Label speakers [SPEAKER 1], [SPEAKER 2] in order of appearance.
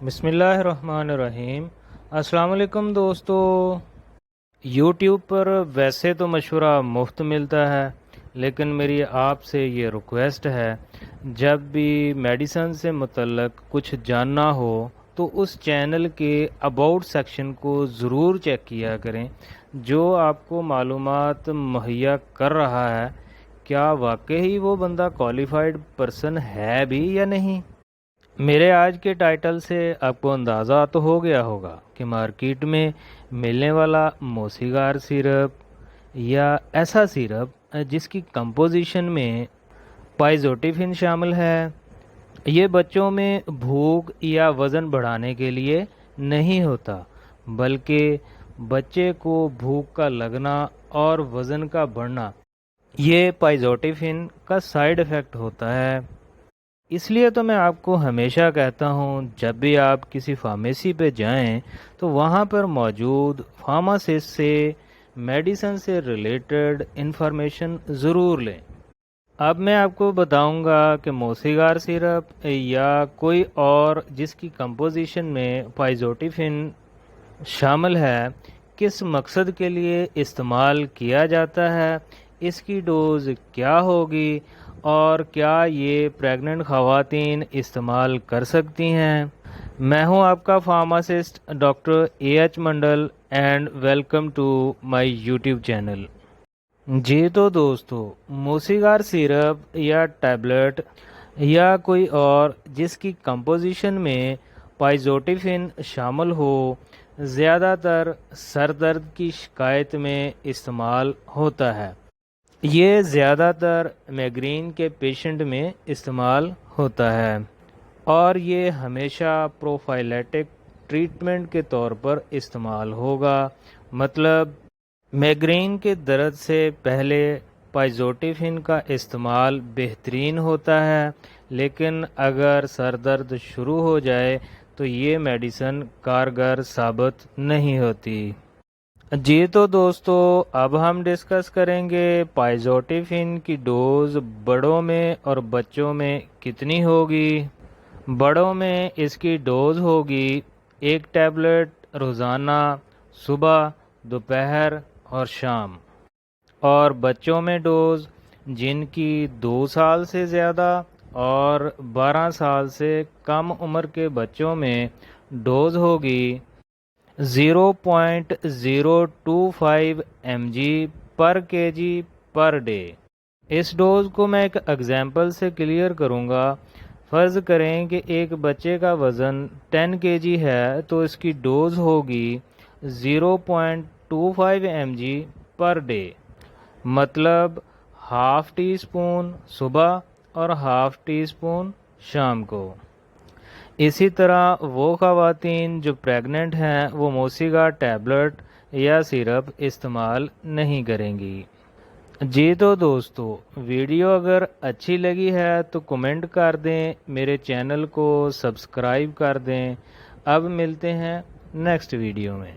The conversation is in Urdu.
[SPEAKER 1] بسم اللہ الرحمن الرحیم۔ السلام علیکم دوستو۔ یوٹیوب پر ویسے تو مشورہ مفت ملتا ہے، لیکن میری آپ سے یہ ریکویسٹ ہے، جب بھی میڈیسن سے متعلق کچھ جاننا ہو تو اس چینل کے اباؤٹ سیکشن کو ضرور چیک کیا کریں۔ جو آپ کو معلومات مہیا کر رہا ہے، کیا واقعی وہ بندہ کوالیفائڈ پرسن ہے بھی یا نہیں؟ میرے آج کے ٹائٹل سے آپ کو اندازہ تو ہو گیا ہوگا کہ مارکیٹ میں ملنے والا موسیگار سیرپ یا ایسا سیرپ جس کی کمپوزیشن میں پائزوٹیفن شامل ہے، یہ بچوں میں بھوک یا وزن بڑھانے کے لیے نہیں ہوتا، بلکہ بچے کو بھوک کا لگنا اور وزن کا بڑھنا یہ پائزوٹیفن کا سائیڈ افیکٹ ہوتا ہے۔ اس لیے تو میں آپ کو ہمیشہ کہتا ہوں، جب بھی آپ کسی فارمیسی پہ جائیں تو وہاں پر موجود فارماسسٹ سے میڈیسن سے ریلیٹڈ انفارمیشن ضرور لیں۔ اب میں آپ کو بتاؤں گا کہ موسیگار سیرپ یا کوئی اور جس کی کمپوزیشن میں پائزوٹیفن شامل ہے کس مقصد کے لیے استعمال کیا جاتا ہے، اس کی ڈوز کیا ہوگی، اور کیا یہ پریگننٹ خواتین استعمال کر سکتی ہیں۔ میں ہوں آپ کا pharmacist doctor A H Mandal and welcome to my YouTube channel. جی تو دوستو، موسیگار سیرپ یا ٹیبلٹ یا کوئی اور جس کی کمپوزیشن میں پائزوٹیفن شامل ہو، زیادہ تر سر درد کی شکایت میں استعمال ہوتا ہے۔ یہ زیادہ تر میگرین کے پیشنٹ میں استعمال ہوتا ہے، اور یہ ہمیشہ پروفائلیٹک ٹریٹمنٹ کے طور پر استعمال ہوگا۔ مطلب میگرین کے درد سے پہلے پائزوٹیفن کا استعمال بہترین ہوتا ہے، لیکن اگر سر درد شروع ہو جائے تو یہ میڈیسن کارگر ثابت نہیں ہوتی۔ جی تو دوستو، اب ہم ڈسکس کریں گے پائزوٹیفن کی ڈوز بڑوں میں اور بچوں میں کتنی ہوگی۔ بڑوں میں اس کی ڈوز ہوگی 1 ٹیبلٹ روزانہ، صبح، دوپہر اور شام۔ اور بچوں میں ڈوز جن کی 2 سال سے زیادہ اور 12 سال سے کم عمر کے بچوں میں ڈوز ہوگی 0.025 mg پر kg پر ڈے۔ اس ڈوز کو میں ایک ایگزامپل سے کلیئر کروں گا۔ فرض کریں کہ ایک بچے کا وزن 10 kg ہے تو اس کی ڈوز ہوگی 0.25 mg پر ڈے، مطلب ½ ٹی اسپون صبح اور ½ ٹی اسپون شام کو۔ اسی طرح وہ خواتین جو پریگننٹ ہیں وہ موسیگار ٹیبلٹ یا سیرپ استعمال نہیں کریں گی۔ جی تو دوستو، ویڈیو اگر اچھی لگی ہے تو کمنٹ کر دیں، میرے چینل کو سبسکرائب کر دیں۔ اب ملتے ہیں نیکسٹ ویڈیو میں۔